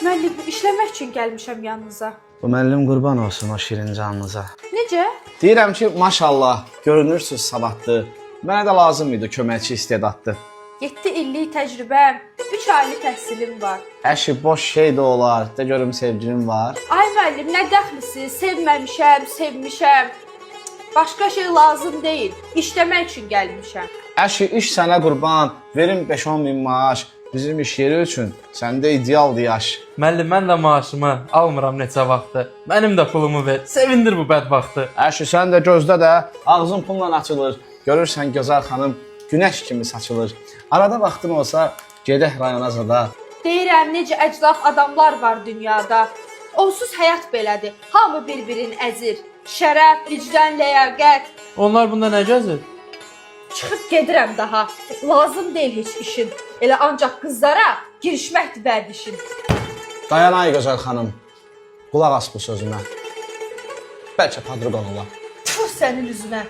Müəllim, işləmək üçün gəlmişəm yanınıza. Bu müəllim qurban olsun o şirin canınıza. Necə? Deyirəm ki, maşallah, görünürsüz savadlı. Mənə də lazım idi köməkçi istedadlı. 7 illik təcrübəm, 3 aylı təhsilim var. Əşi, boş şey də olar, də görüm sevgilim var. Ay müəllim, nə dəxlisi? Sevməmişəm, sevmişəm. Başqa şey lazım deyil. İşləmək üçün gəlmişəm. Əşi, iş sənə qurban, verin 5-10 min maaş. Bizim iş yeri üçün səndə idealdır yaş. Müəllim, mən də maaşımı almıram neçə vaxtı. Mənim də pulumu ver. Sevindir bu bədbaxtı. Əşi, sən də gözlə də, ağzın pulla açılır. Görürsən gözəl xanım, günəş kimi saçılır. Arada vaxtın olsa, gedək rayona zada. Deyirəm, necə əclaf adamlar var dünyada. Onsuz həyat belədir. Hamı bir-birini əzir. Şərəf, vicdan, ləyaqət. Onlar bunda nə gəzir? Çıxıb gedirəm daha. Lazım deyil heç işin. Elə ancaq qızlara girişməkdir vərdişin. Dayan ay gözəl xanım, qulaq as bu sözümə. Bəlkə padruqan olar. Tüf sənin üzünə.